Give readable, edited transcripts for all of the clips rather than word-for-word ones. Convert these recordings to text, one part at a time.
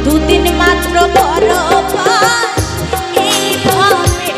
দুদিন মাত্র পরপার এইভাবে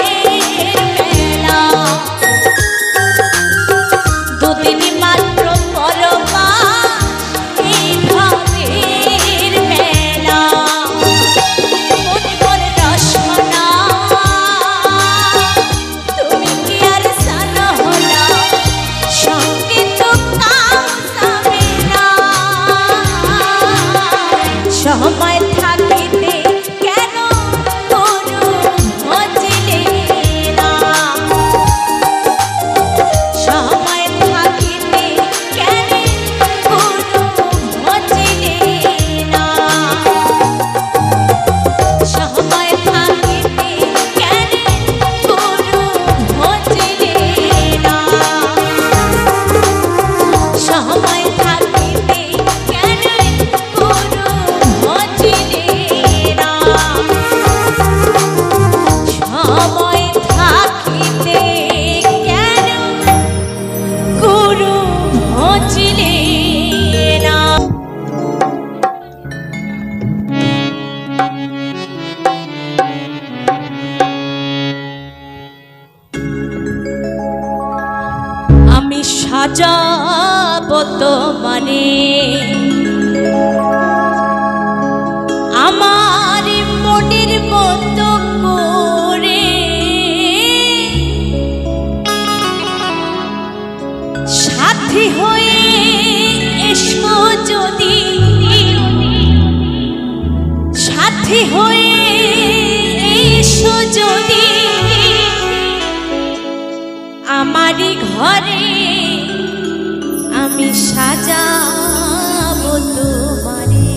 সাজাবো তোমারে আমার মনের মতো করে সাথী হয়ে এসো যদি সাথী হয়ে এসো যদি আমারই ঘরে আমি সাজাবো তোমারে।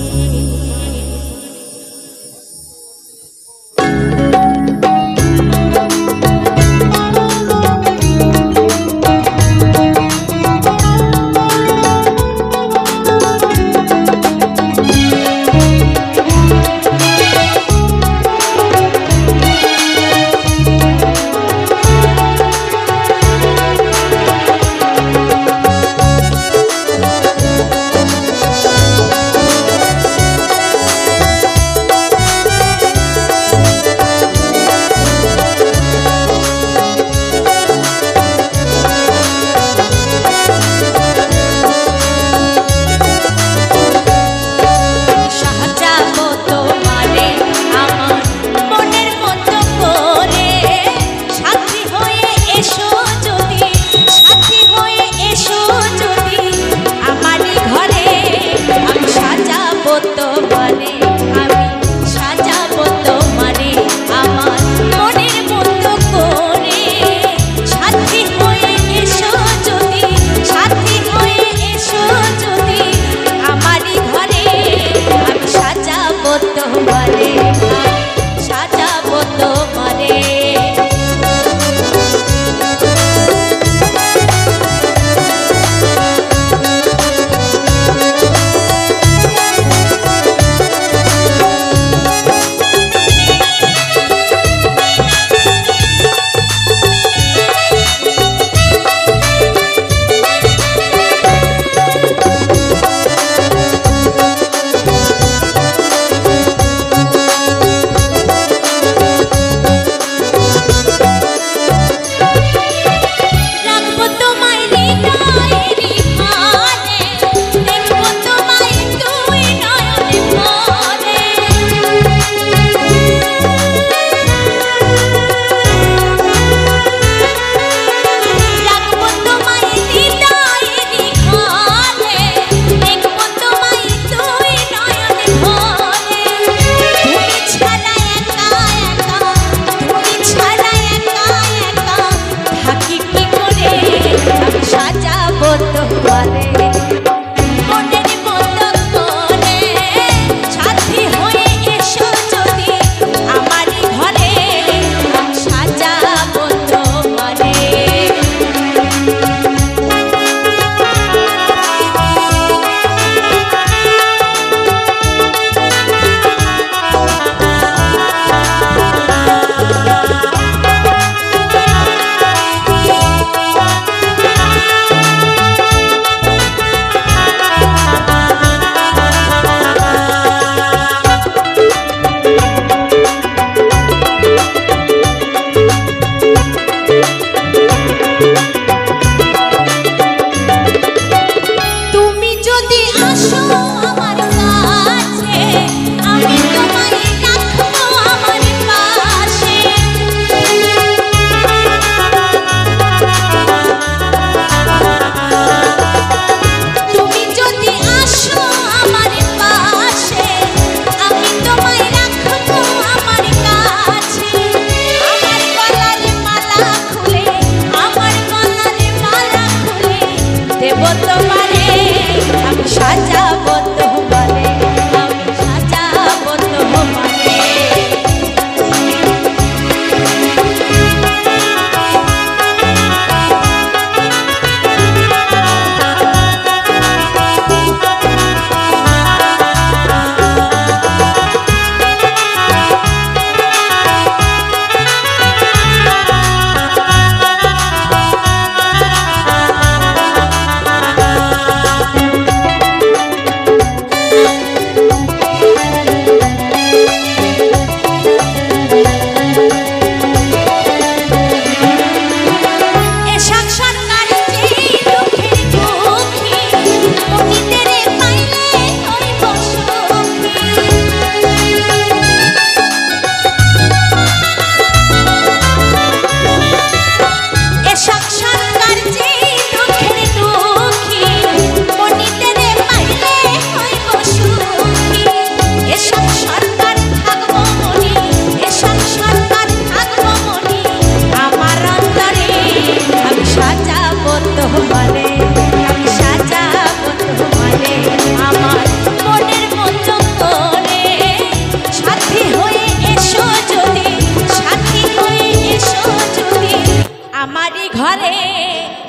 ঘরে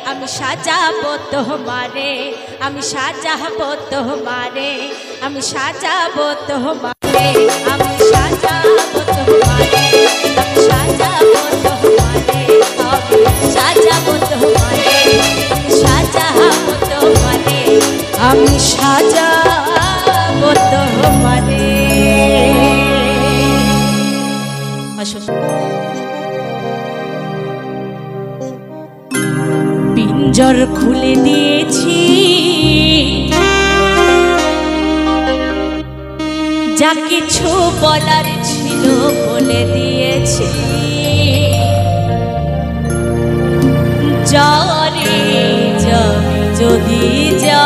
আমি সাজাবো তোমারে, আমি সাজাবো তোমারে, আমি সাজাবো তোমারে, আমি সাজাবো তোমারে, আমি সাজাবো তোমারে, আমি সাজাবো তোমারে, আমি সাজাবো তোমারে, আমি সাজাবো তোমারে। পিঞ্জর খুলে দিয়েছি, যা কিছু বলার ছিল বলে দিয়েছি। যারে যাবি যদি যা,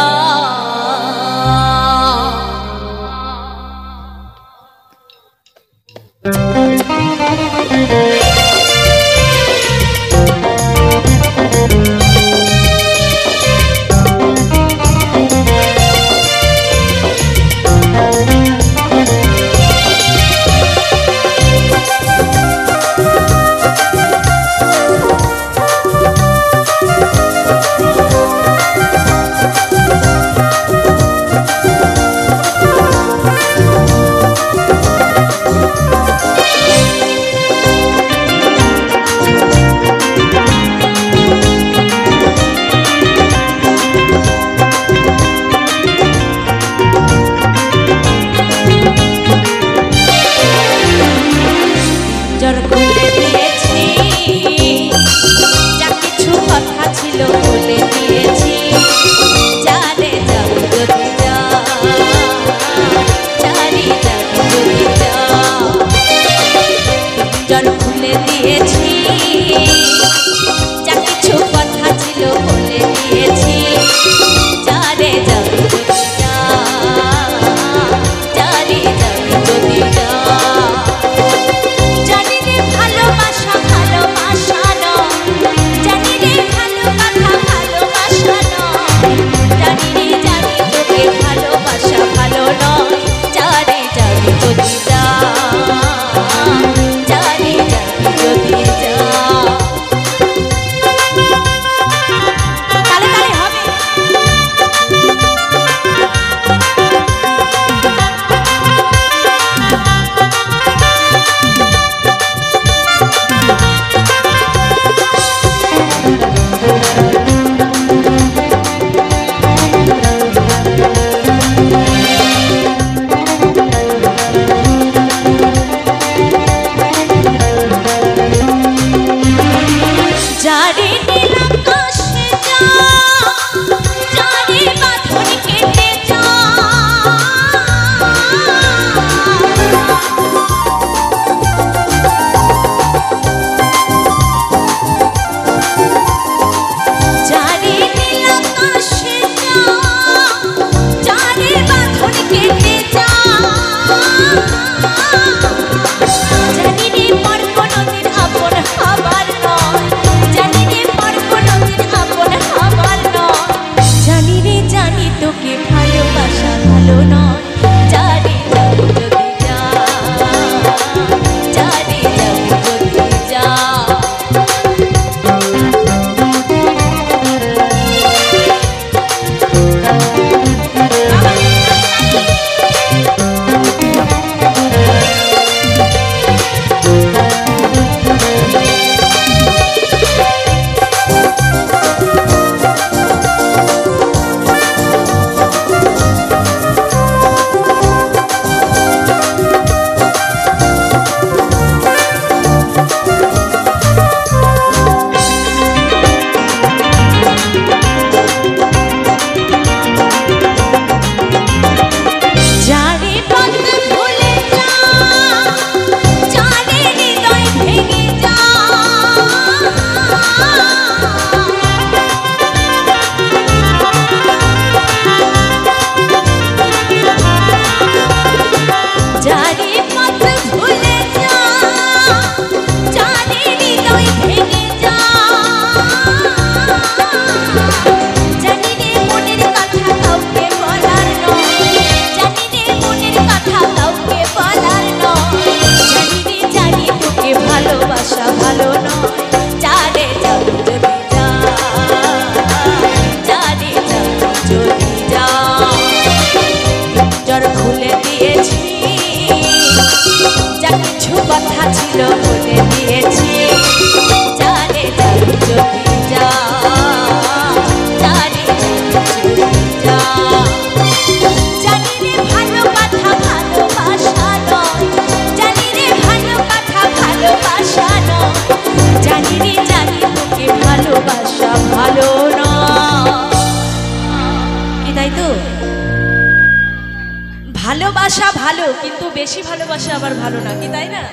কিন্তু বেশি ভালোবাসা আবার ভালো না, কি তাই না?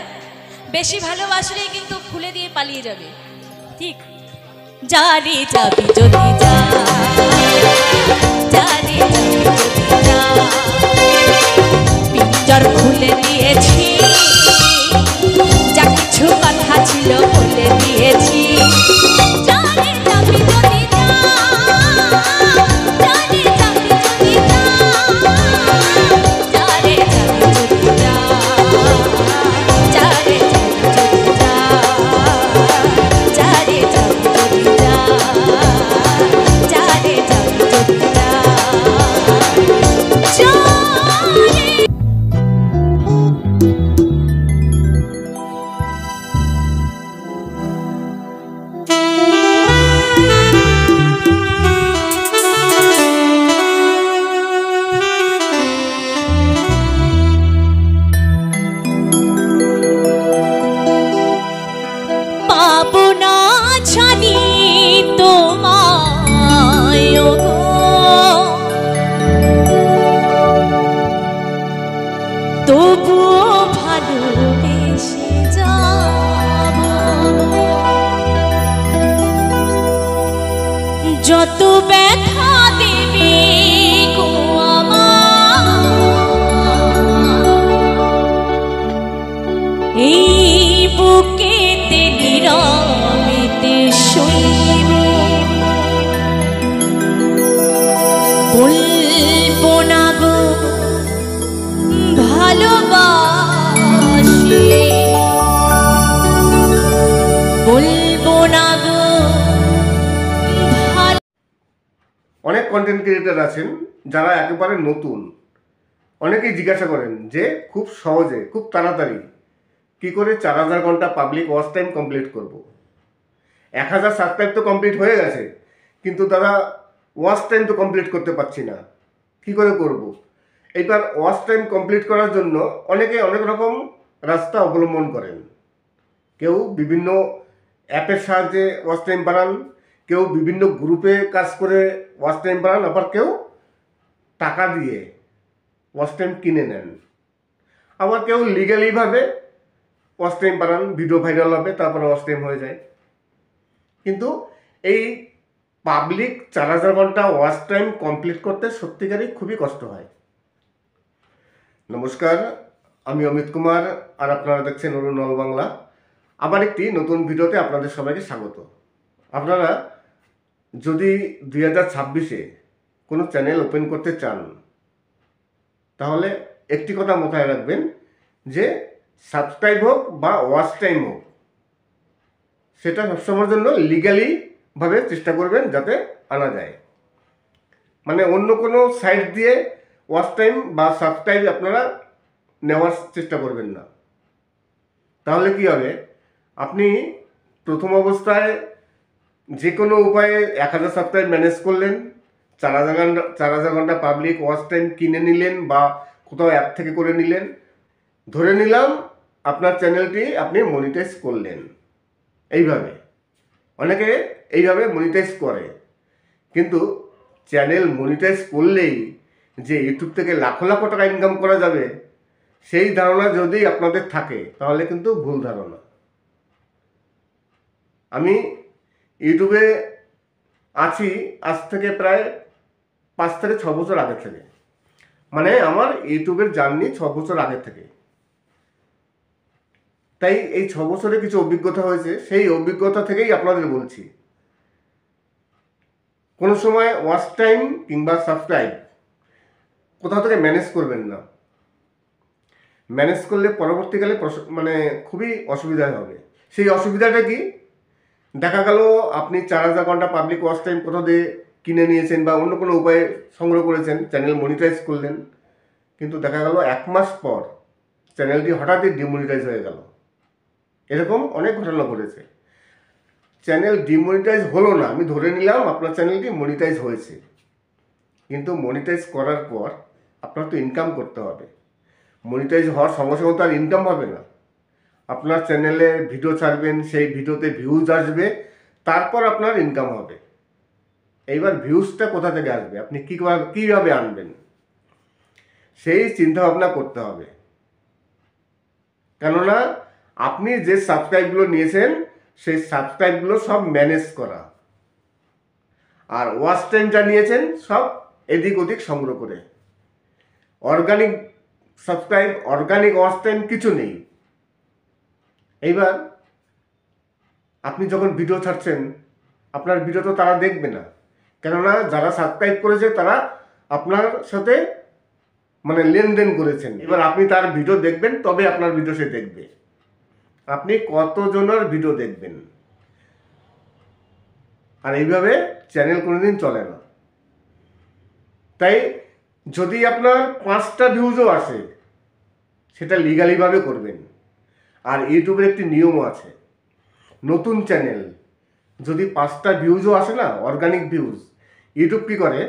বেশি ভালোবাসলেই কিন্তু খুলে দিয়ে পালিয়ে যাবে। ঠিক, যারে যাবি যদি যা, যারে যাবি যদি যা, পিঞ্জর খুলে দিয়েছি, যা কিছু কথা ছিল বলে দিয়েছি। যারে যাবি যদি যা, যারে যাবি যদি যা, যারে যাবি যদি যা, যারে যাবি যদি যা, যারে যাবি যদি যা, যারে যাবি যদি যা, পাবো না জানি তোমায় গো, তবুও ভালোবেসে যাব, যত ব্যথা দেবে গো আমার, এই বুকেতে নীরবেতে শৈব, বলবো না গো ভালোবাসি, বলবো না গো। অনেক কন্টেন্ট ক্রিয়েটার আছেন যারা একেবারে নতুন। অনেকেই জিজ্ঞাসা করেন যে খুব সহজে, খুব তাড়াতাড়ি কি করে 4000 ঘন্টা পাবলিক ওয়াচ টাইম কমপ্লিট করব। 1000 সাবস্ক্রাইব তো কমপ্লিট হয়ে গেছে, কিন্তু তারা ওয়াচ টাইম তো কমপ্লিট করতে পারছি না, কি করে করব। এইবার ওয়াচ টাইম কমপ্লিট করার জন্য অনেকে অনেক রকম রাস্তা অবলম্বন করেন। কেউ বিভিন্ন অ্যাপের সাহায্যে ওয়াচ টাইম বাড়ান, কেউ বিভিন্ন গ্রুপে কাজ করে ওয়াচ টাইম বাড়ান, আবার কেউ টাকা দিয়ে ওয়াচ টাইম কিনে নেন, আবার কেউ লিগালিভাবে ওয়াচ টাইম বাড়ান, ভিডিও ভাইরাল হবে, তারপরে ওয়াচ টাইম হয়ে যায়। কিন্তু এই পাবলিক 4000 ঘন্টা ওয়াচ টাইম কমপ্লিট করতে সত্যিকারই খুবই কষ্ট হয়। নমস্কার, আমি অমিত কুমার, আর আপনারা দেখছেন অরুণ অল বাংলা। আবার একটি নতুন ভিডিওতে আপনাদের সবাইকে স্বাগত। আপনারা যদি 2026-এ কোনো চ্যানেল ওপেন করতে চান, তাহলে একটি কথা মাথায় রাখবেন যে সাবস্ক্রাইব হোক বা ওয়াচ টাইম হোক, সেটা সবসময়ের জন্য লিগালিভাবে চেষ্টা করবেন যাতে আনা যায়। মানে অন্য কোনো সাইট দিয়ে ওয়াচ টাইম বা সাবস্ক্রাইব আপনারা নেওয়ার চেষ্টা করবেন না। তাহলে কি হবে, আপনি প্রথম অবস্থায় যে কোনো উপায়ে 1000 সাবস্ক্রাইব ম্যানেজ করলেন, 4000 ঘন্টা পাবলিক ওয়াচ টাইম কিনে নিলেন বা কোথাও অ্যাপ থেকে করে নিলেন, ধরে নিলাম আপনার চ্যানেলটি আপনি মনিটাইজ করলেন। এইভাবে অনেকে এইভাবে মনিটাইজ করে, কিন্তু চ্যানেল মনিটাইজ করলেই যে ইউটিউব থেকে লাখো লাখো টাকা ইনকাম করা যাবে, সেই ধারণা যদি আপনাদের থাকে তাহলে কিন্তু ভুল ধারণা। আমি ইউটিউবে আছি আজ থেকে প্রায় 5 থেকে 6 বছর আগে থেকে, মানে আমার ইউটিউবের জার্নি 6 বছর আগে থেকে। তাই এই 6 বছরে কিছু অভিজ্ঞতা হয়েছে, সেই অভিজ্ঞতা থেকেই আপনাদের বলছি। কোনো সময় ওয়াচ টাইম কিংবা সাবস্ক্রাইব কোথাও থেকে ম্যানেজ করবেন না। ম্যানেজ করলে পরবর্তীকালে মানে খুবই অসুবিধা হবে। সেই অসুবিধাটা কি, দেখা গেল আপনি 4000 ঘন্টা পাবলিক ওয়াচ টাইম কোথাও দিয়ে কিনে নিয়েছেন বা অন্য কোনো উপায়ে সংগ্রহ করেছেন, চ্যানেল মনিটাইজ করলেন, কিন্তু দেখা গেল 1 মাস পর চ্যানেলটি হঠাৎই ডিমনিটাইজ হয়ে গেল। এরকম অনেক ঘটনা ঘটেছে। চ্যানেল ডিমনিটাইজ হলো না, আমি ধরে নিলাম আপনার চ্যানেলটি মনিটাইজ হয়েছে, কিন্তু মনিটাইজ করার পর আপনার তো ইনকাম করতে হবে। মনিটাইজ হওয়ার সঙ্গে সঙ্গে তো আর ইনকাম হবে না। আপনার চ্যানেলে ভিডিও ছাড়বেন, সেই ভিডিওতে ভিউজ আসবে, তারপর আপনার ইনকাম হবে। এইবার ভিউজটা কোথা থেকে আসবে, আপনি কীভাবে আনবেন, সেই চিন্তা ভাবনা করতে হবে। কেননা আপনি যে সাবস্ক্রাইবগুলো নিয়েছেন সেই সাবস্ক্রাইবগুলো সব ম্যানেজ করা, আর ওয়াচ টাইম যা নিয়েছেন সব এদিক ওদিক সংগ্রহ করে। Organic subscribe, organic watch time কিছু নেই। এইবার আপনি যখন ভিডিও ছাড়ছেন, আপনার ভিডিও তো তারা দেখবে না, কেননা যারা সাবস্ক্রাইব করেছে তারা আপনার সাথে মানে লেনদেন করেছেন। এবার আপনি তার ভিডিও দেখবেন, তবে আপনার ভিডিও সে দেখবে। আপনি কতজনের ভিডিও দেখবেন? আর এইভাবে চ্যানেল কোনোদিন চলে না। তাই যদি আপনার 5টা ভিউজও আসে, সেটা লিগালিভাবে করবেন। আর ইউটিউবের একটি নিয়মও আছে, নতুন চ্যানেল যদি 5টা ভিউজও আসে না, অর্গানিক ভিউজ, ইউটিউব কী করে,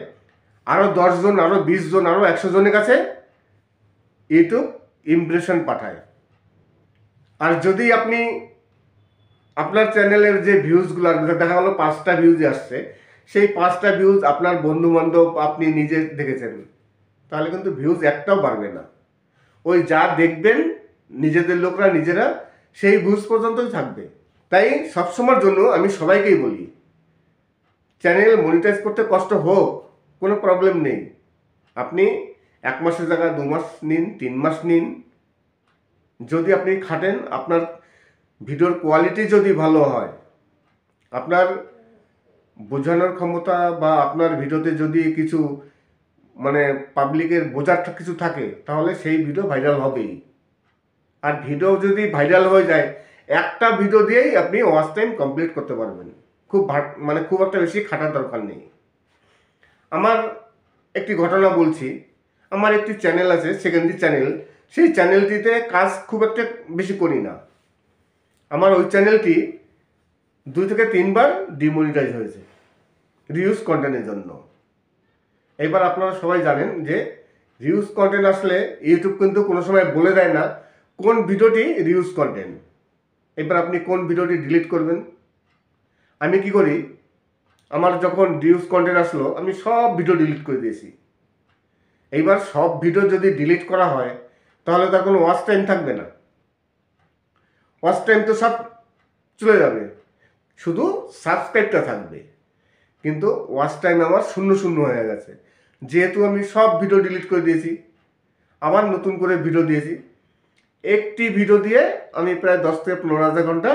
আরও 10 জন, আরও 20 জন, আরও 100 জনের কাছে ইউটিউব ইমপ্রেশন পাঠায়। আর যদি আপনি আপনার চ্যানেলের যে ভিউজগুলো দেখা গেলো 5টা ভিউজই আসছে, সেই 5টা ভিউজ আপনার বন্ধু বান্ধব আপনি নিজে দেখেছেন, তাহলে কিন্তু ভিউজ একটাও বাড়বে না। ওই যা দেখবেন নিজেদের লোকরা নিজেরা সেই ভিউজ পর্যন্তই থাকবে। তাই সবসময়ের জন্য আমি সবাইকেই বলি, চ্যানেল মনিটাইজ করতে কষ্ট হোক, কোনো প্রবলেম নেই। আপনি 1 মাসের জায়গায় 2 মাস নিন, 3 মাস নিন। যদি আপনি খাটেন, আপনার ভিডিওর কোয়ালিটি যদি ভালো হয়, আপনার বোঝানোর ক্ষমতা বা আপনার ভিডিওতে যদি কিছু মানে পাবলিকের বোঝার কিছু থাকে, তাহলে সেই ভিডিও ভাইরাল হবেই। আর ভিডিও যদি ভাইরাল হয়ে যায়, একটা ভিডিও দিয়েই আপনি ওয়াচ টাইম কমপ্লিট করতে পারবেন। খুব একটা বেশি খাটার দরকার নেই। আমার একটি ঘটনা বলছি। আমার একটি চ্যানেল আছে, সেকেন্ডারি চ্যানেল। সেই চ্যানেলটিতে কাজ খুব একটা বেশি করি না। আমার ওই চ্যানেলটি 2 থেকে 3 বার ডিমনিটাইজ হয়েছে রিউজ কন্টেন্টের জন্য। এবার আপনারা সবাই জানেন যে রিউজ কন্টেন্ট আসলে ইউটিউব কিন্তু কোনো সময় বলে দেয় না কোন ভিডিওটি রিউজ কন্টেন্ট। এবার আপনি কোন ভিডিওটি ডিলিট করবেন। আমি কি করি, আমার যখন রিউজ কন্টেন্ট আসলো, আমি সব ভিডিও ডিলিট করে দিয়েছি। এইবার সব ভিডিও যদি ডিলিট করা হয়, তাহলে তার কোনো ওয়াচ টাইম থাকবে না। ওয়াচ টাইম তো সব চলে যাবে, শুধু সাবস্ক্রাইবটা থাকবে। কিন্তু ওয়াচ টাইম আমার 0 হয়ে গেছে, যেহেতু আমি সব ভিডিও ডিলিট করে দিয়েছি, আবার নতুন করে ভিডিও দিয়েছি। একটি ভিডিও দিয়ে আমি প্রায় 10 থেকে 15,000 ঘন্টা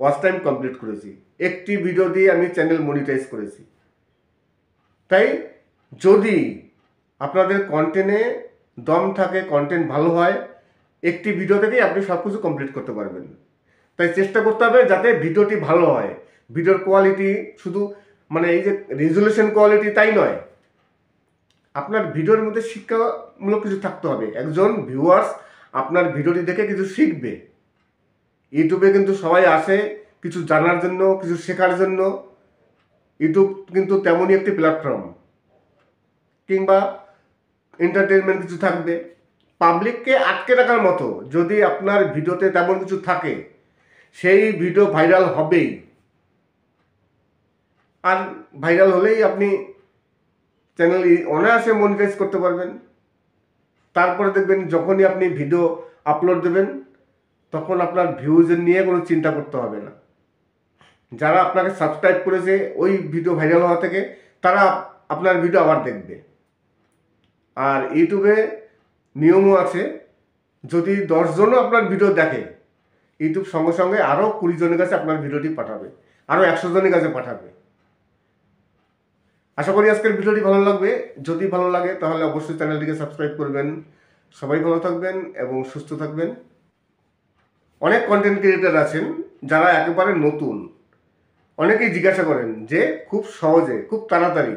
ওয়াচ টাইম কমপ্লিট করেছি। একটি ভিডিও দিয়ে আমি চ্যানেল মনিটাইজ করেছি। তাই যদি আপনাদের কন্টেন্টে দম থাকে, কন্টেন্ট ভালো হয়, একটি ভিডিও থেকেই আপনি সব কিছু কমপ্লিট করতে পারবেন। তাই চেষ্টা করতে হবে যাতে ভিডিওটি ভালো হয়। ভিডিওর কোয়ালিটি শুধু মানে এই যে রেজুলেশন কোয়ালিটি তাই নয়, আপনার ভিডিওর মধ্যে শিক্ষামূলক কিছু থাকতে হবে। একজন ভিউয়ার্স আপনার ভিডিওটি দেখে কিছু শিখবে। ইউটিউবে কিন্তু সবাই আসে কিছু জানার জন্য, কিছু শেখার জন্য। ইউটিউব কিন্তু তেমনই একটি প্ল্যাটফর্ম, কিংবা এন্টারটেনমেন্ট কিছু থাকবে। পাবলিককে আটকে রাখার মতো যদি আপনার ভিডিওতে তেমন কিছু থাকে, সেই ভিডিও ভাইরাল হবেই। আর ভাইরাল হলেই আপনি চ্যানেল অনায়াসে মনিটাইজ করতে পারবেন। তারপরে দেখবেন যখনই আপনি ভিডিও আপলোড দেবেন, তখন আপনার ভিউজের নিয়ে কোনো চিন্তা করতে হবে না। যারা আপনাকে সাবস্ক্রাইব করেছে ওই ভিডিও ভাইরাল হওয়া থেকে, তারা আপনার ভিডিও আবার দেখবে। আর ইউটিউবে নিয়মও আছে, যদি 10 জনও আপনার ভিডিও দেখে, ইউটিউব সঙ্গে সঙ্গে আরও 20 জনের কাছে আপনার ভিডিওটি পাঠাবে, আরও 100 জনের কাছে পাঠাবে। আশা করি আজকের ভিডিওটি ভালো লাগবে। যদি ভালো লাগে তাহলে অবশ্যই চ্যানেলটিকে সাবস্ক্রাইব করবেন। সবাই ভালো থাকবেন এবং সুস্থ থাকবেন। অনেক কন্টেন্ট ক্রিয়েটার আছেন যারা একেবারে নতুন। অনেকেই জিজ্ঞাসা করেন যে খুব সহজে, খুব তাড়াতাড়ি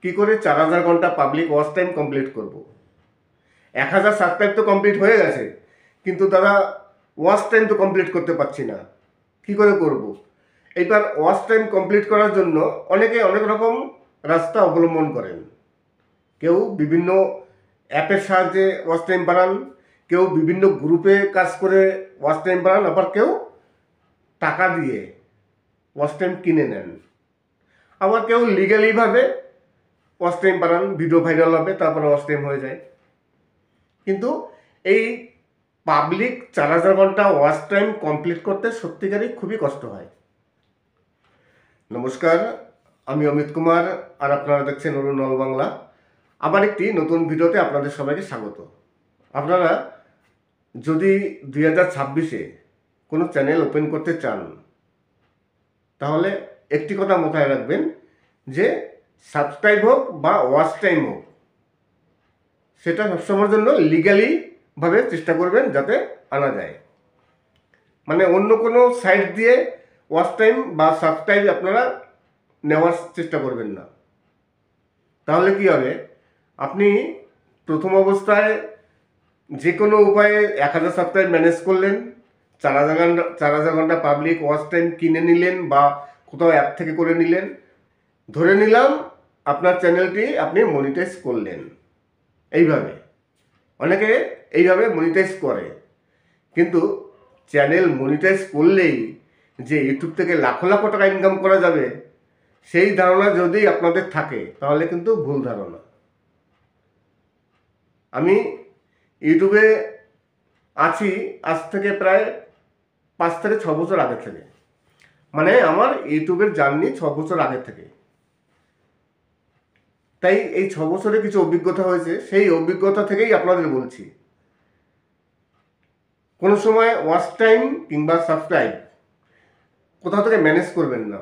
কী করে 4000 ঘন্টা পাবলিক ওয়াচ টাইম কমপ্লিট করব। 1000 সাবস্ক্রাইব তো কমপ্লিট হয়ে গেছে, কিন্তু দাদা ওয়াচ টাইম তো কমপ্লিট করতে পারছি না, কী করে করব। এইবার ওয়াচ টাইম কমপ্লিট করার জন্য অনেকে অনেক রকম রাস্তা অবলম্বন করেন। কেউ বিভিন্ন অ্যাপের সাহায্যে ওয়াচ টাইম বাড়ান, কেউ বিভিন্ন গ্রুপে কাজ করে ওয়াচ টাইম বাড়ান, আবার কেউ টাকা দিয়ে ওয়াচ টাইম কিনে নেন, আবার কেউ লিগ্যালিভাবে ওয়াচ টাইম বাড়ান, ভিডিও ভাইরাল হবে, তারপরে ওয়াচ টাইম হয়ে যায়। কিন্তু এই পাবলিক 4000 ঘন্টা ওয়াচ টাইম কমপ্লিট করতে সত্যিকারই খুবই কষ্ট হয়। নমস্কার, আমি অমিত কুমার আর আপনারা দেখছেন অরুণ নল বাংলা। আবার একটি নতুন ভিডিওতে আপনাদের সবাইকে স্বাগত। আপনারা যদি 2026-এ কোনো চ্যানেল ওপেন করতে চান তাহলে একটি কথা মাথায় রাখবেন যে সাবস্ক্রাইব হোক বা ওয়াচ টাইম হোক, সেটা সবসময়ের জন্য লিগ্যালিভাবে চেষ্টা করবেন যাতে আনা যায়। মানে অন্য কোনো সাইট দিয়ে ওয়াচ টাইম বা সাবস্ক্রাইব আপনারা নেওয়ার চেষ্টা করবেন না। তাহলে কি হবে, আপনি প্রথম অবস্থায় যে কোনো উপায়ে 1000 সাবস্ক্রাইব ম্যানেজ করলেন, 4000 ঘন্টা পাবলিক ওয়াচ টাইম কিনে নিলেন বা কোথাও অ্যাপ থেকে করে নিলেন, ধরে নিলাম আপনার চ্যানেলটি আপনি মনিটাইজ করলেন। এইভাবে অনেকে এইভাবে মনিটাইজ করে, কিন্তু চ্যানেল মনিটাইজ করলেই যে ইউটিউব থেকে লাখো লাখো টাকা ইনকাম করা যাবে সেই ধারণা যদি আপনাদের থাকে তাহলে কিন্তু ভুল ধারণা। আমি ইউটিউবে আছি আজ থেকে প্রায় 5 থেকে 6 বছর আগে থেকে, মানে আমার ইউটিউবের জার্নি 6 বছর আগে থেকে। তাই এই 6 বছরে কিছু অভিজ্ঞতা হয়েছে, সেই অভিজ্ঞতা থেকেই আপনাদের বলছি। কোনো সময় ওয়াচ টাইম কিংবা সাবস্ক্রাইব কোথাও থেকে ম্যানেজ করবেন না।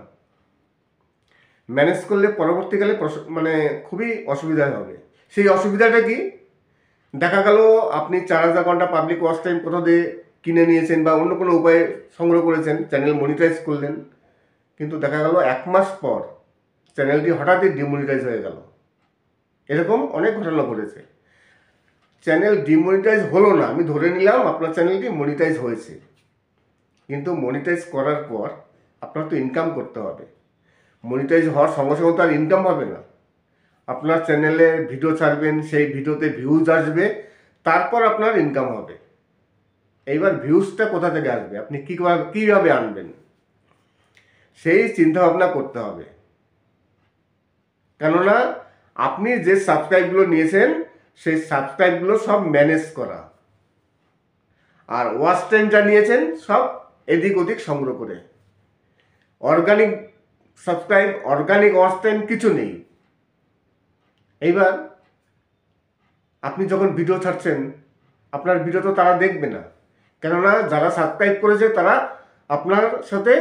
ম্যানেজ করলে পরবর্তীকালে মানে খুবই অসুবিধা হবে। সেই অসুবিধাটা কি, দেখা গেল আপনি 4000 ঘন্টা পাবলিক ওয়াচ টাইম কোথাও দিয়ে কিনে নিয়েছেন বা অন্য কোনো উপায়ে সংগ্রহ করেছেন, চ্যানেল মনিটাইজ করলেন, কিন্তু দেখা গেল 1 মাস পর চ্যানেলটি হঠাৎই ডিমনিটাইজ হয়ে গেল। এরকম অনেক ঘটনা ঘটেছে। চ্যানেল ডিমনিটাইজ হলো না, আমি ধরে নিলাম আপনার চ্যানেলটি মনিটাইজ হয়েছে, কিন্তু মনিটাইজ করার পর আপনার তো ইনকাম করতে হবে। মনিটাইজ হওয়ার সঙ্গে সঙ্গে তো আর ইনকাম হবে না। আপনার চ্যানেলে ভিডিও ছাড়বেন, সেই ভিডিওতে ভিউজ আসবে, তারপর আপনার ইনকাম হবে। এইবার ভিউজটা কোথা থেকে আসবে, আপনি কীভাবে আনবেন, সেই চিন্তাভাবনা করতে হবে। কেননা আপনি যে সাবস্ক্রাইবগুলো নিয়েছেন সেই সাবস্ক্রাইবগুলো সব ম্যানেজ করা, আর ওয়াচ টাইম যা নিয়েছেন সব এদিক ওদিক সংগ্রহ করে। Organic subscribe, organic watch time কিছু নেই। এইবার আপনি যখন ভিডিও ছাড়ছেন আপনার ভিডিও তো তারা দেখবে না, কেননা যারা সাবস্ক্রাইব করেছে তারা আপনার সাথে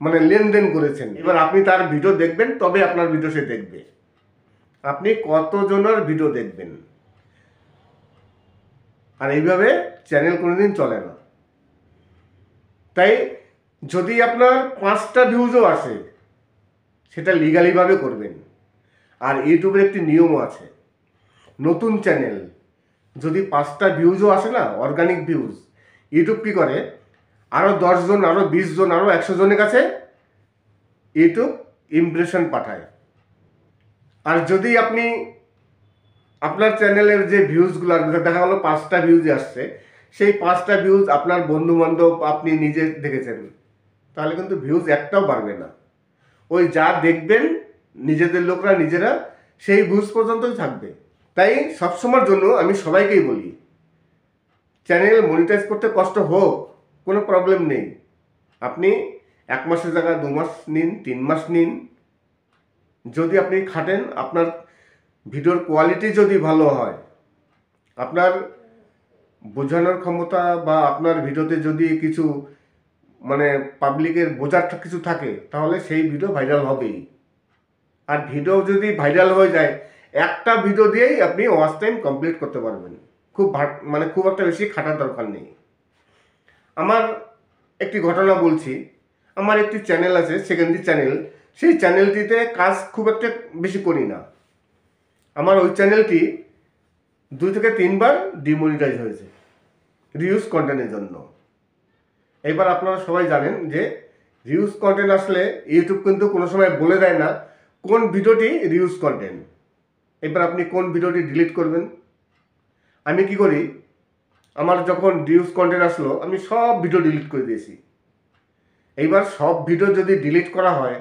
মানে লেনদেন করেছেন। এবার আপনি তার ভিডিও দেখবেন, তবে আপনার ভিডিও সে দেখবে। আপনি কতজনের ভিডিও দেখবেন? আর এইভাবে চ্যানেল কোনোদিন চলে না। তাই যদি আপনার 5টা ভিউজও আসে সেটা লিগালিভাবে করবেন। আর ইউটিউবের একটি নিয়মও আছে, নতুন চ্যানেল যদি 5টা ভিউজও আসে না, অর্গানিক ভিউজ, ইউটিউব কী করে, আরও 10 জন, আরও 20 জন, আরও 100 জনের কাছে ইউটিউব ইমপ্রেশন পাঠায়। আর যদি আপনি আপনার চ্যানেলের যে ভিউজগুলো দেখা গেলো 5টা ভিউজ আসছে, সেই 5টা ভিউজ আপনার বন্ধুবান্ধব আপনি নিজে দেখেছেন, তাহলে কিন্তু ভিউজ একটাও বাড়বে না। ওই যা দেখবেন নিজেদের লোকরা নিজেরা সেই ভিউজ পর্যন্তই থাকবে। তাই সবসময়ের জন্য আমি সবাইকেই বলি, চ্যানেল মনিটাইজ করতে কষ্ট হোক, কোনো প্রবলেম নেই। আপনি 1 মাসের জায়গায় 2 মাস নিন, 3 মাস নিন। যদি আপনি খাটেন, আপনার ভিডিওর কোয়ালিটি যদি ভালো হয়, আপনার বোঝানোর ক্ষমতা বা আপনার ভিডিওতে যদি কিছু মানে পাবলিকের বোঝার কিছু থাকে, তাহলে সেই ভিডিও ভাইরাল হবেই। আর ভিডিও যদি ভাইরাল হয়ে যায়, একটা ভিডিও দিয়েই আপনি ওয়াচ টাইম কমপ্লিট করতে পারবেন। খুব একটা বেশি খাটার দরকার নেই। আমার একটি ঘটনা বলছি। আমার একটি চ্যানেল আছে, সেকেন্ডারি চ্যানেল। সেই চ্যানেলটিতে কাজ খুব একটা বেশি করি না। আমার ওই চ্যানেলটি 2 থেকে 3 বার ডিমনিটাইজ হয়েছে রিউজ কন্টেন্টের জন্য। এবার আপনারা সবাই জানেন যে রিউজ কন্টেন্ট আসলে ইউটিউব কিন্তু কোনো সময় বলে দেয় না কোন ভিডিওটি রিউজ কন্টেন্ট। এবার আপনি কোন ভিডিওটি ডিলিট করবেন। আমি কি করি, আমার যখন রিউজ কন্টেন্ট আসলো আমি সব ভিডিও ডিলিট করে দিয়েছি। এইবার সব ভিডিও যদি ডিলিট করা হয়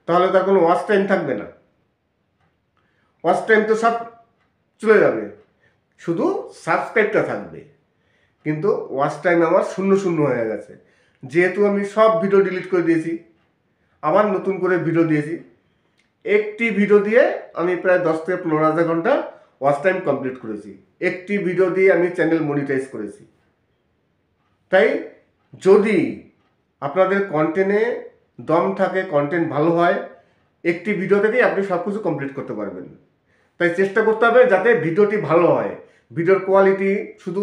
তাহলে তার কোনো ওয়াচ টাইম থাকবে না। ওয়াচ টাইম তো সব চলে যাবে, শুধু সাবস্ক্রাইবটা থাকবে। কিন্তু ওয়াচ টাইম আমার শূন্য শূন্য হয়ে গেছে। যেহেতু আমি সব ভিডিও ডিলিট করে দিয়েছি, আবার নতুন করে ভিডিও দিয়েছি। একটি ভিডিও দিয়ে আমি প্রায় 10 থেকে 15,000 ঘন্টা ওয়াচ টাইম কমপ্লিট করেছি। একটি ভিডিও দিয়ে আমি চ্যানেল মনিটাইজ করেছি। তাই যদি আপনাদের কন্টেন্টে দম থাকে, কন্টেন্ট ভালো হয়, একটি ভিডিও থেকেই আপনি সব কিছু কমপ্লিট করতে পারবেন। তাই চেষ্টা করতে হবে যাতে ভিডিওটি ভালো হয়। ভিডিওর কোয়ালিটি শুধু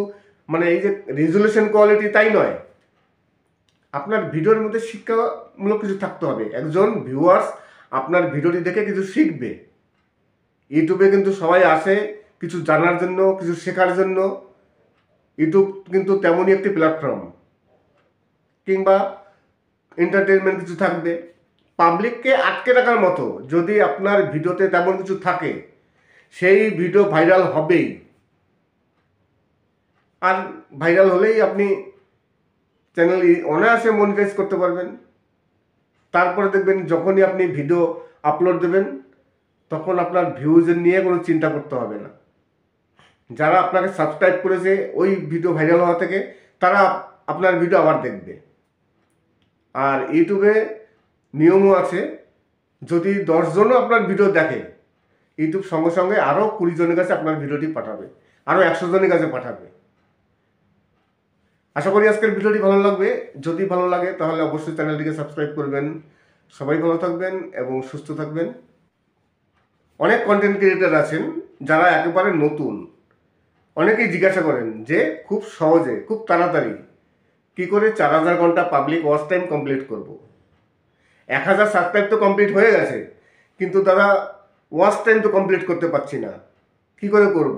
মানে এই যে রেজুলেশন কোয়ালিটি তাই নয়, আপনার ভিডিওর মধ্যে শিক্ষামূলক কিছু থাকতে হবে। একজন ভিউয়ার্স আপনার ভিডিওটি দেখে কিছু শিখবে। ইউটিউবে কিন্তু সবাই আসে কিছু জানার জন্য, কিছু শেখার জন্য। ইউটিউব কিন্তু তেমনই একটি প্ল্যাটফর্ম, কিংবা এন্টারটেনমেন্ট কিছু থাকবে। পাবলিককে আটকে রাখার মতো যদি আপনার ভিডিওতে তেমন কিছু থাকে, সেই ভিডিও ভাইরাল হবেই। আর ভাইরাল হলেই আপনি চ্যানেল অনায়াসে মনিটাইজ করতে পারবেন। তারপরে দেখবেন যখনই আপনি ভিডিও আপলোড দেবেন, তখন আপনার ভিউজের নিয়ে কোনো চিন্তা করতে হবে না। যারা আপনাকে সাবস্ক্রাইব করেছে ওই ভিডিও ভাইরাল হওয়া থেকে, তারা আপনার ভিডিও আবার দেখবে। আর ইউটিউবে নিয়মও আছে, যদি 10 জনও আপনার ভিডিও দেখে, ইউটিউব সঙ্গে সঙ্গে আরও 20 জনের কাছে আপনার ভিডিওটি পাঠাবে, আরও 100 জনের কাছে পাঠাবে। আশা করি আজকের ভিডিওটি ভালো লাগবে। যদি ভালো লাগে তাহলে অবশ্যই চ্যানেলটিকে সাবস্ক্রাইব করবেন। সবাই ভালো থাকবেন এবং সুস্থ থাকবেন। অনেক কন্টেন্ট ক্রিয়েটার আছেন যারা একেবারে নতুন। অনেকেই জিজ্ঞাসা করেন যে খুব সহজে, খুব তাড়াতাড়ি কী করে 4000 ঘন্টা পাবলিক ওয়াচ টাইম কমপ্লিট করব। 1000 সাবস্ক্রাইব তো কমপ্লিট হয়ে গেছে, কিন্তু তারা ওয়াচ টাইম তো কমপ্লিট করতে পারছি না, কী করে করব।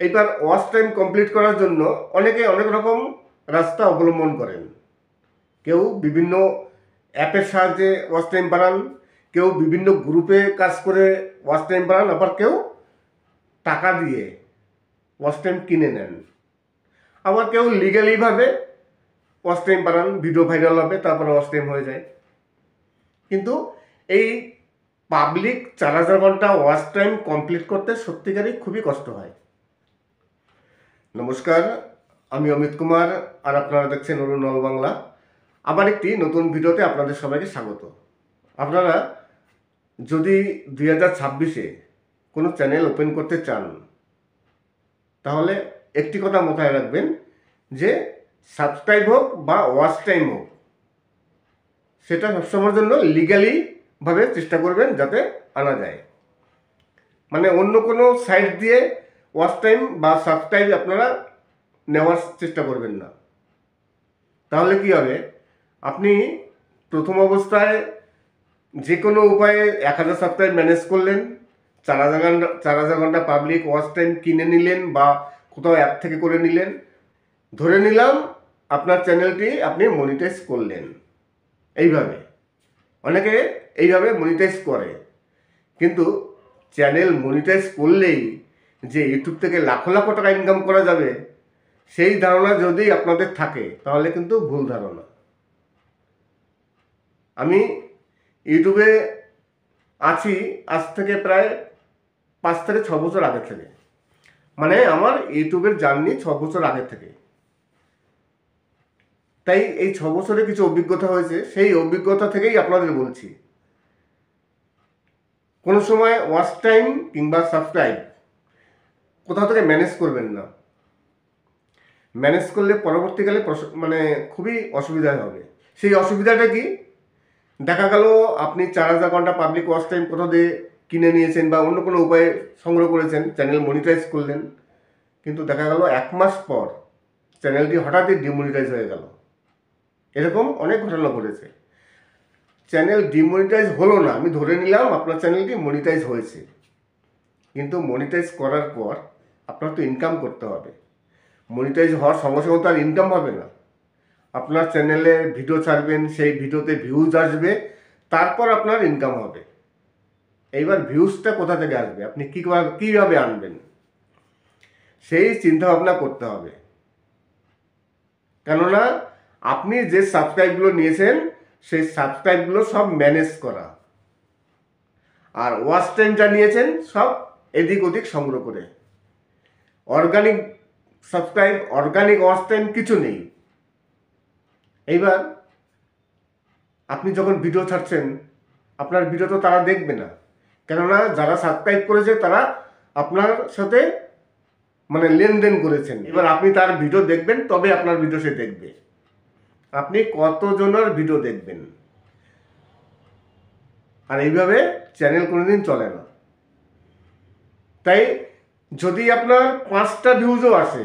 এইবার ওয়াচ টাইম কমপ্লিট করার জন্য অনেকে অনেক রকম রাস্তা অবলম্বন করেন। কেউ বিভিন্ন অ্যাপের সাহায্যে ওয়াচ টাইম বাড়ান, কেউ বিভিন্ন গ্রুপে কাজ করে ওয়াচ টাইম বাড়ান, আবার কেউ টাকা দিয়ে ওয়াচ টাইম কিনে নেন, আবার কেউ লিগালিভাবে ওয়াচ টাইম বাড়ান, ভিডিও ভাইরাল হবে, তারপরে ওয়াচ টাইম হয়ে যায়। কিন্তু এই পাবলিক 4000 ঘন্টা ওয়াচ টাইম কমপ্লিট করতে সত্যিকারই খুবই কষ্ট হয়। নমস্কার, আমি অমিত কুমার, আর আপনারা দেখছেন অরুণ নল বাংলা। আবার একটি নতুন ভিডিওতে আপনাদের সবাইকে স্বাগত। আপনারা যদি 2026-এ কোনো চ্যানেল ওপেন করতে চান, তাহলে একটি কথা মাথায় রাখবেন যে সাবস্ক্রাইব হোক বা ওয়াচ টাইম হোক, সেটা সবসময়ের জন্য লিগালিভাবে চেষ্টা করবেন যাতে আনা যায়। মানে অন্য কোনো সাইট দিয়ে ওয়াচ টাইম বা সাবস্ক্রাইব আপনারা নেওয়ার চেষ্টা করবেন না। তাহলে কি হবে, আপনি প্রথম অবস্থায় যে কোনো উপায়ে 1000 সাবস্ক্রাইব ম্যানেজ করলেন, 4000 ঘন্টা পাবলিক ওয়াচ টাইম কিনে নিলেন বা কোথাও অ্যাপ থেকে করে নিলেন, ধরে নিলাম আপনার চ্যানেলটি আপনি মনিটাইজ করলেন। এইভাবে অনেকে এইভাবে মনিটাইজ করে, কিন্তু চ্যানেল মনিটাইজ করলেই যে ইউটিউব থেকে লাখো লাখো টাকা ইনকাম করা যাবে, সেই ধারণা যদি আপনাদের থাকে তাহলে কিন্তু ভুল ধারণা। আমি ইউটিউবে আছি আজ থেকে প্রায় 5 থেকে 6 বছর আগে থেকে, মানে আমার ইউটিউবের জার্নি 6 বছর আগে থেকে। তাই এই 6 বছরে কিছু অভিজ্ঞতা হয়েছে, সেই অভিজ্ঞতা থেকেই আপনাদের বলছি। কোনো সময় ওয়াচ টাইম কিংবা সাবস্ক্রাইব কোথাও থেকে ম্যানেজ করবেন না। ম্যানেজ করলে পরবর্তীকালে মানে খুবই অসুবিধা হবে। সেই অসুবিধাটা কি, দেখা গেল আপনি 4000 ঘন্টা পাবলিক ওয়াচ টাইম কোথাও দিয়ে কিনে নিয়েছেন বা অন্য কোনো উপায়ে সংগ্রহ করেছেন, চ্যানেল মনিটাইজ করলেন, কিন্তু দেখা গেল 1 মাস পর চ্যানেলটি হঠাৎই ডিমনিটাইজ হয়ে গেল। এরকম অনেক ঘটনা ঘটেছে। চ্যানেল ডিমনিটাইজ হলো না, আমি ধরে নিলাম আপনার চ্যানেলটি মনিটাইজ হয়েছে, কিন্তু মনিটাইজ করার পর আপনার তো ইনকাম করতে হবে। মনিটাইজ হওয়ার সঙ্গে সঙ্গে তো আর ইনকাম হবে না। আপনার চ্যানেলে ভিডিও ছাড়বেন, সেই ভিডিওতে ভিউজ আসবে, তারপর আপনার ইনকাম হবে। এইবার ভিউজটা কোথা থেকে আসবে, আপনি কীভাবে আনবেন, সেই চিন্তাভাবনা করতে হবে। কেননা আপনি যে সাবস্ক্রাইবগুলো নিয়েছেন, সেই সাবস্ক্রাইবগুলো সব ম্যানেজ করা, আর ওয়াচ টাইম যা নিয়েছেন সব এদিক ওদিক সংগ্রহ করে। Organic subscribe, organic watch time কিছু নেই। এইবার আপনি যখন ভিডিও ছাড়ছেন, আপনার ভিডিও তো তারা দেখবে না, কেননা যারা সাবস্ক্রাইব করেছে তারা আপনার সাথে মানে লেনদেন করেছেন। এবার আপনি তার ভিডিও দেখবেন, তবে আপনার ভিডিও সে দেখবে। আপনি কতজনের ভিডিও দেখবেন? আর এইভাবে চ্যানেল কোনোদিন চলে না। তাই যদি আপনার 5টা ভিউজও আসে,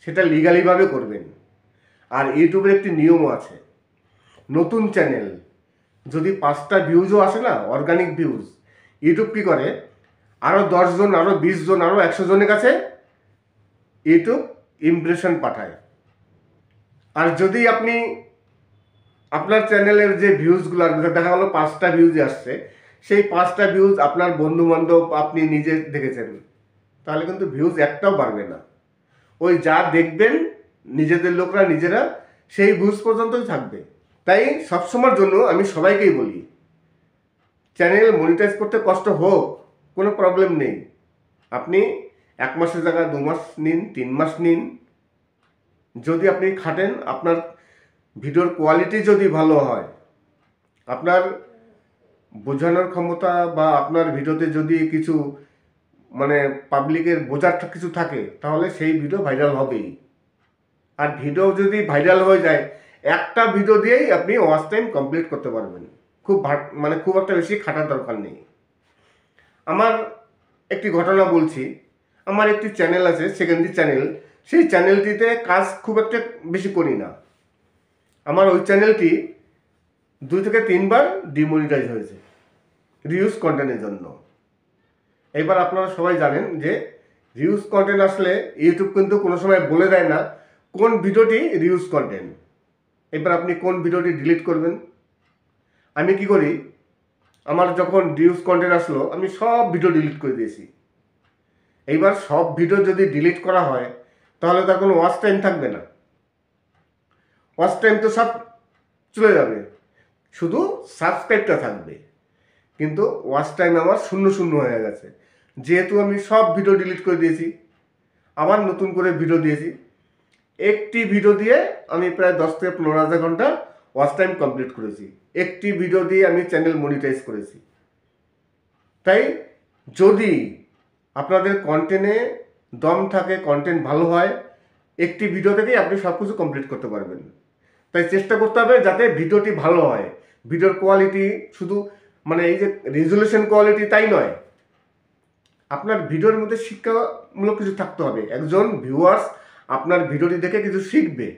সেটা লিগালিভাবে করবেন। আর ইউটিউবের একটি নিয়মও আছে, নতুন চ্যানেল যদি 5টা ভিউজও আসে না, অর্গানিক ভিউজ, ইউটিউব কী করে, আরও 10 জন, আরও 20 জন, আরও 100 জনের কাছে ইউটিউব ইমপ্রেশন পাঠায়। আর যদি আপনি আপনার চ্যানেলের যে ভিউজগুলো দেখা গেলো 5টা ভিউজই আসছে, সেই 5টা ভিউজ আপনার বন্ধু বান্ধব, আপনি নিজে দেখেছেন, তাহলে কিন্তু ভিউজ একটাও বাড়বে না। ওই যা দেখবেন নিজেদের লোকরা নিজেরা সেই ভিউজ পর্যন্তই থাকবে। তাই সবসময়ের জন্য আমি সবাইকেই বলি, চ্যানেল মনিটাইজ করতে কষ্ট হোক, কোনো প্রবলেম নেই। আপনি 1 মাসের জায়গায় 2 মাস নিন, 3 মাস নিন। যদি আপনি খাটেন, আপনার ভিডিওর কোয়ালিটি যদি ভালো হয়, আপনার বোঝানোর ক্ষমতা বা আপনার ভিডিওতে যদি কিছু মানে পাবলিকের বোঝার কিছু থাকে, তাহলে সেই ভিডিও ভাইরাল হবেই। আর ভিডিও যদি ভাইরাল হয়ে যায়, একটা ভিডিও দিয়েই আপনি ওয়াচ টাইম কমপ্লিট করতে পারবেন। খুব একটা বেশি খাটার দরকার নেই। আমার একটি ঘটনা বলছি। আমার একটি চ্যানেল আছে, সেকেন্ডারি চ্যানেল। সেই চ্যানেলটিতে কাজ খুব একটা বেশি করি না। আমার ওই চ্যানেলটি 2 থেকে 3 বার ডিমনিটাইজ হয়েছে রিউজ কন্টেন্টের জন্য। এবার আপনারা সবাই জানেন যে রিউজ কন্টেন্ট আসলে ইউটিউব কিন্তু কোনো সময় বলে দেয় না কোন ভিডিওটি রিউজ কন্টেন্ট। এবার আপনি কোন ভিডিওটি ডিলিট করবেন। আমি কি করি, আমার যখন রিউজ কন্টেন্ট আসলো, আমি সব ভিডিও ডিলিট করে দিয়েছি। এইবার সব ভিডিও যদি ডিলিট করা হয়, তাহলে তার কোনো ওয়াচ টাইম থাকবে না। ওয়াচ টাইম তো সব চলে যাবে, শুধু সাবস্ক্রাইবটা থাকবে। কিন্তু ওয়াচ টাইম আমার 0 হয়ে গেছে, যেহেতু আমি সব ভিডিও ডিলিট করে দিয়েছি। আবার নতুন করে ভিডিও দিয়েছি। একটি ভিডিও দিয়ে আমি প্রায় 10 থেকে 15,000 ঘন্টা ওয়াচ টাইম কমপ্লিট করেছি। একটি ভিডিও দিয়ে আমি চ্যানেল মনিটাইজ করেছি। তাই যদি আপনাদের কন্টেন্টে দম থাকে, কন্টেন্ট ভালো হয়, একটি ভিডিও থেকেই আপনি সব কিছু কমপ্লিট করতে পারবেন। তাই চেষ্টা করতে হবে যাতে ভিডিওটি ভালো হয়। ভিডিওর কোয়ালিটি শুধু মানে এই যে রেজুলেশন কোয়ালিটি তাই নয়, আপনার ভিডিওর মধ্যে শিক্ষামূলক কিছু থাকতে হবে। একজন ভিউয়ার্স আপনার ভিডিওটি দেখে কিছু শিখবে।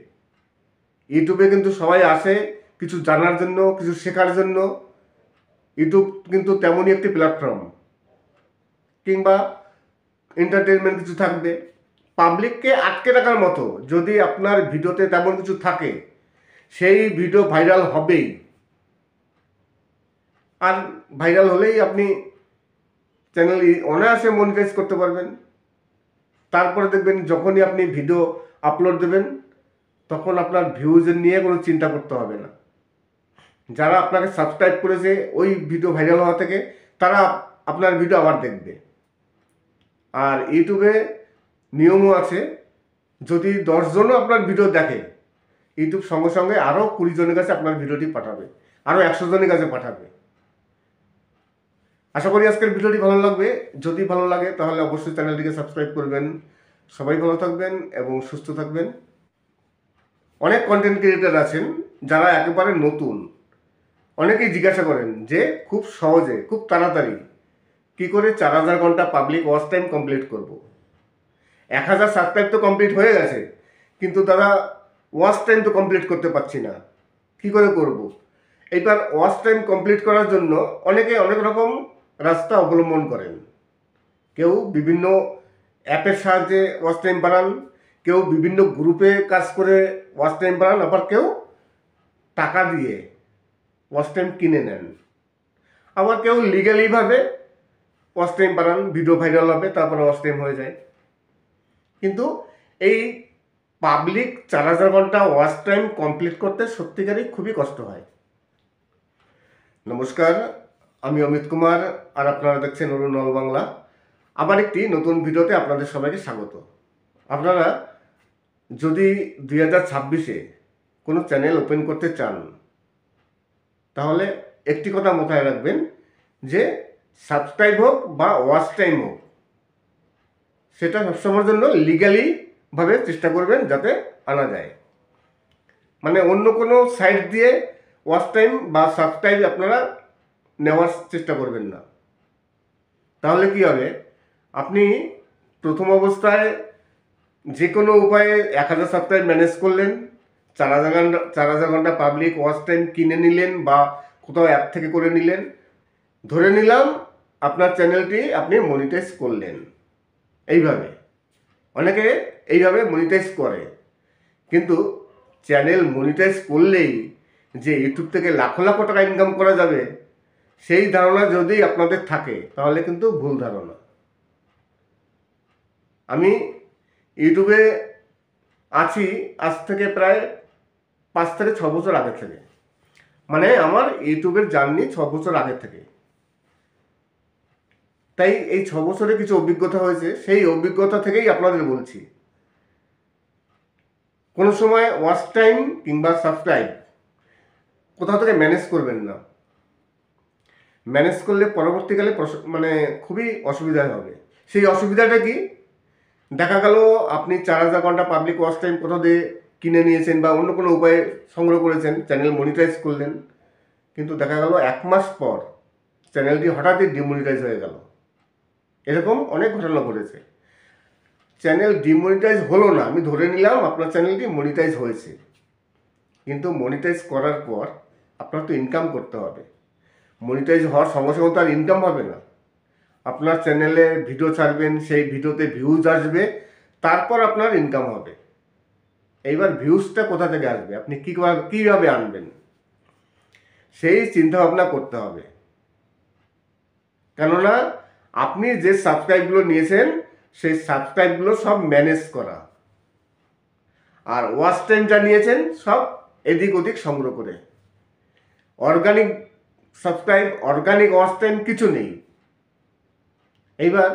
ইউটিউবে কিন্তু সবাই আসে কিছু জানার জন্য, কিছু শেখার জন্য। ইউটিউব কিন্তু তেমনই একটি প্ল্যাটফর্ম, কিংবা এন্টারটেনমেন্ট কিছু থাকবে। পাবলিককে আটকে রাখার মতো যদি আপনার ভিডিওতে তেমন কিছু থাকে, সেই ভিডিও ভাইরাল হবেই। আর ভাইরাল হলেই আপনি চ্যানেল অনায়াসে মনিটাইজ করতে পারবেন। তারপরে দেখবেন যখনই আপনি ভিডিও আপলোড দেবেন, তখন আপনার ভিউজের নিয়ে কোনো চিন্তা করতে হবে না। যারা আপনাকে সাবস্ক্রাইব করেছে ওই ভিডিও ভাইরাল হওয়া থেকে, তারা আপনার ভিডিও আবার দেখবে। আর ইউটিউবে নিয়মও আছে, যদি 10 জনও আপনার ভিডিও দেখে, ইউটিউব সঙ্গে সঙ্গে আরও 20 জনের কাছে আপনার ভিডিওটি পাঠাবে, আরও 100 জনের কাছে পাঠাবে। আশা করি আজকের ভিডিওটি ভালো লাগবে। যদি ভালো লাগে তাহলে অবশ্যই চ্যানেলটিকে সাবস্ক্রাইব করবেন। সবাই ভালো থাকবেন এবং সুস্থ থাকবেন। অনেক কন্টেন্ট ক্রিয়েটার আছেন যারা একেবারে নতুন। অনেকেই জিজ্ঞাসা করেন যে খুব সহজে, খুব তাড়াতাড়ি কি করে 4000 ঘন্টা পাবলিক ওয়াচ টাইম কমপ্লিট করব। 1000 সাবস্ক্রাইব তো কমপ্লিট হয়ে গেছে, কিন্তু তারা ওয়াচ টাইম তো কমপ্লিট করতে পারছি না, কি করে করব। এইবার ওয়াচ টাইম কমপ্লিট করার জন্য অনেকে অনেক রকম রাস্তা অবলম্বন করেন। কেউ বিভিন্ন অ্যাপের সাহায্যে ওয়াচ টাইম বাড়ান, কেউ বিভিন্ন গ্রুপে কাজ করে ওয়াচ টাইম বাড়ান, আবার কেউ টাকা দিয়ে ওয়াচ টাইম কিনে নেন, আবার কেউ লিগালিভাবে ওয়াচ টাইম বাড়ান, ভিডিও ভাইরাল হবে, তারপরে ওয়াচ টাইম হয়ে যায়। কিন্তু এই পাবলিক 4000 ঘন্টা ওয়াচ টাইম কমপ্লিট করতে সত্যিকারই খুবই কষ্ট হয়। নমস্কার, আমি অমিত কুমার, আর আপনারা দেখছেন অরুণ নল বাংলা। আবার একটি নতুন ভিডিওতে আপনাদের সবাইকে স্বাগত। আপনারা যদি 2026-এ কোনো চ্যানেল ওপেন করতে চান, তাহলে একটি কথা মাথায় রাখবেন যে সাবস্ক্রাইব হোক বা ওয়াচ টাইম হোক, সেটা সবসময়ের জন্য লিগ্যালিভাবে চেষ্টা করবেন যাতে আনা যায়। মানে অন্য কোনো সাইট দিয়ে ওয়াচ টাইম বা সাবস্ক্রাইব আপনারা নেওয়ার চেষ্টা করবেন না। তাহলে কি হবে, আপনি প্রথম অবস্থায় যে কোনো উপায়ে 1000 সাবস্ক্রাইব ম্যানেজ করলেন, 4000 ঘন্টা পাবলিক ওয়াচ টাইম কিনে নিলেন বা কোথাও অ্যাপ থেকে করে নিলেন, ধরে নিলাম আপনার চ্যানেলটি আপনি মনিটাইজ করলেন। এইভাবে অনেকে এইভাবে মনিটাইজ করে, কিন্তু চ্যানেল মনিটাইজ করলেই যে ইউটিউব থেকে লাখো লাখো টাকা ইনকাম করা যাবে, সেই ধারণা যদি আপনাদের থাকে তাহলে কিন্তু ভুল ধারণা। আমি ইউটিউবে আছি আজ থেকে প্রায় 5 থেকে 6 বছর আগে থেকে, মানে আমার ইউটিউবের জার্নি 6 বছর আগে থেকে। তাই এই 6 বছরে কিছু অভিজ্ঞতা হয়েছে, সেই অভিজ্ঞতা থেকেই আপনাদের বলছি। কোনো সময় ওয়াচ টাইম কিংবা সাবস্ক্রাইব কোথাও থেকে ম্যানেজ করবেন না। ম্যানেজ করলে পরবর্তীকালে মানে খুবই অসুবিধা হবে। সেই অসুবিধাটা কি, দেখা গেল আপনি 4000 ঘন্টা পাবলিক ওয়াচ টাইম কোথাও দিয়ে কিনে নিয়েছেন বা অন্য কোনো উপায়ে সংগ্রহ করেছেন, চ্যানেল মনিটাইজ করলেন, কিন্তু দেখা গেল 1 মাস পর চ্যানেলটি হঠাৎই ডিমনিটাইজ হয়ে গেল। এরকম অনেক ঘটনা ঘটেছে। চ্যানেল ডিমনিটাইজ হলো না, আমি ধরে নিলাম আপনার চ্যানেলটি মনিটাইজ হয়েছে, কিন্তু মনিটাইজ করার পর আপনার তো ইনকাম করতে হবে। মনিটাইজ হওয়ার সঙ্গে সঙ্গে তো আর ইনকাম হবে না। আপনার চ্যানেলে ভিডিও ছাড়বেন, সেই ভিডিওতে ভিউজ আসবে, তারপর আপনার ইনকাম হবে। এইবার ভিউজটা কোথা থেকে আসবে, আপনি কীভাবে আনবেন, সেই চিন্তা ভাবনা করতে হবে। কেননা আপনি যে সাবস্ক্রাইবগুলো নিয়েছেন সেই সাবস্ক্রাইবগুলো সব ম্যানেজ করা, আর ওয়াচ টাইম যা নিয়েছেন সব এদিক ওদিক সংগ্রহ করে। Organic subscribe, organic watch time কিছু নেই। এইবার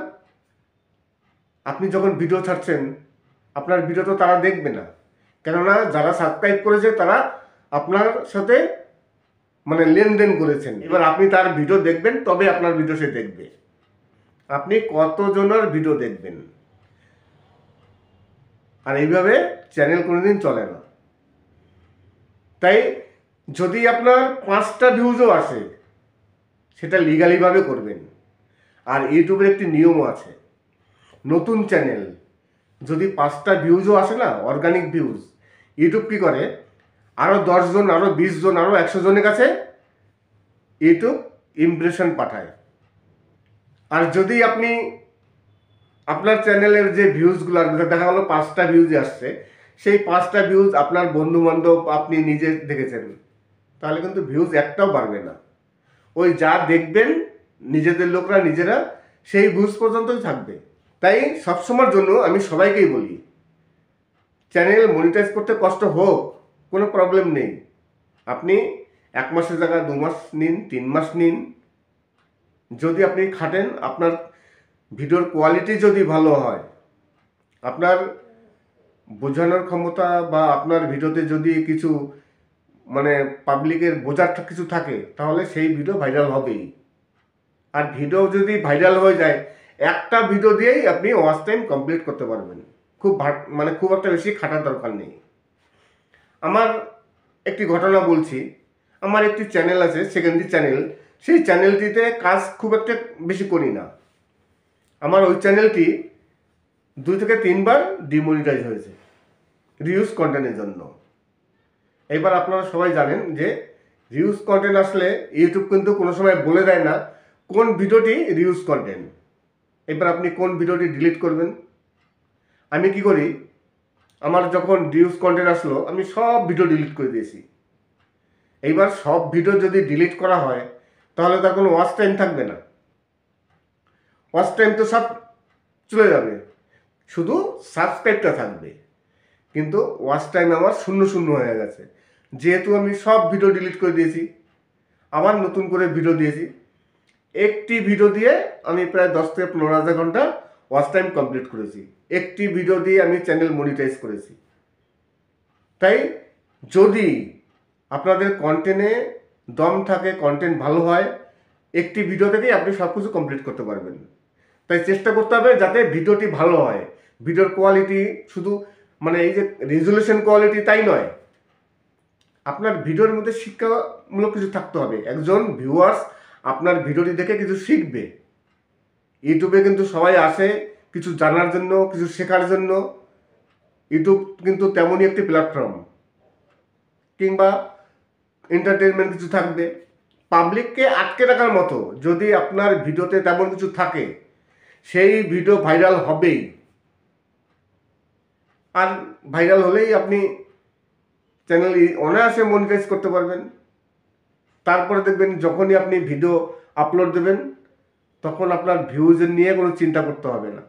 আপনি যখন ভিডিও ছাড়ছেন, আপনার ভিডিও তো তারা দেখবে না, কেননা যারা সাবস্ক্রাইব করেছে তারা আপনার সাথে মানে লেনদেন করেছেন। এবার আপনি তার ভিডিও দেখবেন, তবে আপনার ভিডিও সে দেখবে। আপনি কতজনের ভিডিও দেখবেন, আর এইভাবে চ্যানেল কোনোদিন চলে না। তাই যদি আপনার 5টা ভিউজও আসে, সেটা লিগালিভাবে করবেন। আর ইউটিউবের একটি নিয়ম আছে, নতুন চ্যানেল যদি 5টা ভিউজও আসে না, অর্গানিক ভিউজ, ইউটিউব কী করে, আরও 10 জন, আরও 20 জন, আরও 100 জনের কাছে ইউটিউব ইমপ্রেশন পাঠায়। আর যদি আপনি আপনার চ্যানেলের যে ভিউজগুলো দেখা গেলো 5টা ভিউজই আসছে, সেই 5টা ভিউজ আপনার বন্ধু বান্ধব আপনি নিজে দেখেছেন, তাহলে কিন্তু ভিউজ একটাও বাড়বে না। ওই যা দেখবেন নিজেদের লোকরা নিজেরা, সেই ভিউজ পর্যন্তই থাকবে। তাই সবসময়ের জন্য আমি সবাইকেই বলি, চ্যানেল মনিটাইজ করতে কষ্ট হোক, কোনো প্রবলেম নেই। আপনি 1 মাসের জায়গায় 2 মাস নিন, 3 মাস নিন। যদি আপনি খাটেন, আপনার ভিডিওর কোয়ালিটি যদি ভালো হয়, আপনার বোঝানোর ক্ষমতা বা আপনার ভিডিওতে যদি কিছু মানে পাবলিকের বোঝার কিছু থাকে, তাহলে সেই ভিডিও ভাইরাল হবেই। আর ভিডিও যদি ভাইরাল হয়ে যায়, একটা ভিডিও দিয়েই আপনি ওয়াচ টাইম কমপ্লিট করতে পারবেন। খুব একটা বেশি খাটার দরকার নেই। আমার একটি ঘটনা বলছি। আমার একটি চ্যানেল আছে, সেকেন্ডারি চ্যানেল। সেই চ্যানেলটিতে কাজ খুব একটা বেশি করি না। আমার ওই চ্যানেলটি 2 থেকে 3 বার ডিমনিটাইজ হয়েছে রিউজ কন্টেন্টের জন্য। এবার আপনারা সবাই জানেন যে রিউজ কন্টেন্ট আসলে ইউটিউব কিন্তু কোনো সময় বলে দেয় না কোন ভিডিওটি রিউজ কন্টেন্ট। এবার আপনি কোন ভিডিওটি ডিলিট করবেন। আমি কি করি, আমার যখন রিউজ কন্টেন্ট আসলো, আমি সব ভিডিও ডিলিট করে দিয়েছি। এইবার সব ভিডিও যদি ডিলিট করা হয়, তাহলে তার কোনো ওয়াচ টাইম থাকবে না। ওয়াচ টাইম তো সব চলে যাবে, শুধু সাবস্ক্রাইবটা থাকবে। কিন্তু ওয়াচ টাইম আমার 0 হয়ে গেছে, যেহেতু আমি সব ভিডিও ডিলিট করে দিয়েছি, আবার নতুন করে ভিডিও দিয়েছি। একটি ভিডিও দিয়ে আমি প্রায় 10 থেকে 15 হাজার ঘন্টা ওয়াচ টাইম কমপ্লিট করেছি, একটি ভিডিও দিয়ে আমি চ্যানেল মনিটাইজ করেছি। তাই যদি আপনাদের কন্টেন্টে দম থাকে, কন্টেন্ট ভালো হয়, একটি ভিডিও থেকেই আপনি সব কিছু কমপ্লিট করতে পারবেন। তাই চেষ্টা করতে হবে যাতে ভিডিওটি ভালো হয়। ভিডিওর কোয়ালিটি শুধু মানে এই যে রেজুলেশন কোয়ালিটি তাই নয়, আপনার ভিডিওর মধ্যে শিক্ষামূলক কিছু থাকতে হবে। একজন ভিউয়ার্স আপনার ভিডিওটি দেখে কিছু শিখবে। ইউটিউবে কিন্তু সবাই আসে কিছু জানার জন্য, কিছু শেখার জন্য। ইউটিউব কিন্তু তেমনই একটি প্ল্যাটফর্ম, কিংবা এন্টারটেনমেন্ট কিছু থাকবে। পাবলিককে আটকে রাখার মতো যদি আপনার ভিডিওতে তেমন কিছু থাকে, সেই ভিডিও ভাইরাল হবেই। আর ভাইরাল হলেই আপনি চ্যানেল অনায়াসে মনিটাইজ করতে পারবেন। তারপরে দেখবেন যখনই আপনি ভিডিও আপলোড দেবেন, তখন আপনার ভিউজের নিয়ে কোনো চিন্তা করতে হবে না।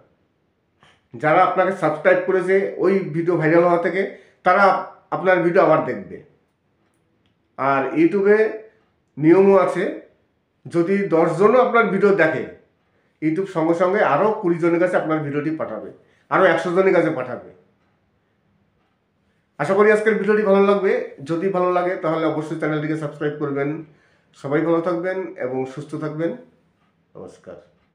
যারা আপনাকে সাবস্ক্রাইব করেছে ওই ভিডিও ভাইরাল হওয়া থেকে, তারা আপনার ভিডিও আবার দেখবে। আর ইউটিউবে নিয়মও আছে, যদি 10 জনও আপনার ভিডিও দেখে, ইউটিউব সঙ্গে সঙ্গে আরও 20 জনের কাছে আপনার ভিডিওটি পাঠাবে, আরও 100 জনের কাছে পাঠাবে। আশা করি আজকের ভিডিওটি ভালো লাগবে। যদি ভালো লাগে তাহলে অবশ্যই চ্যানেলটিকে সাবস্ক্রাইব করবেন। সবাই ভালো থাকবেন এবং সুস্থ থাকবেন। নমস্কার।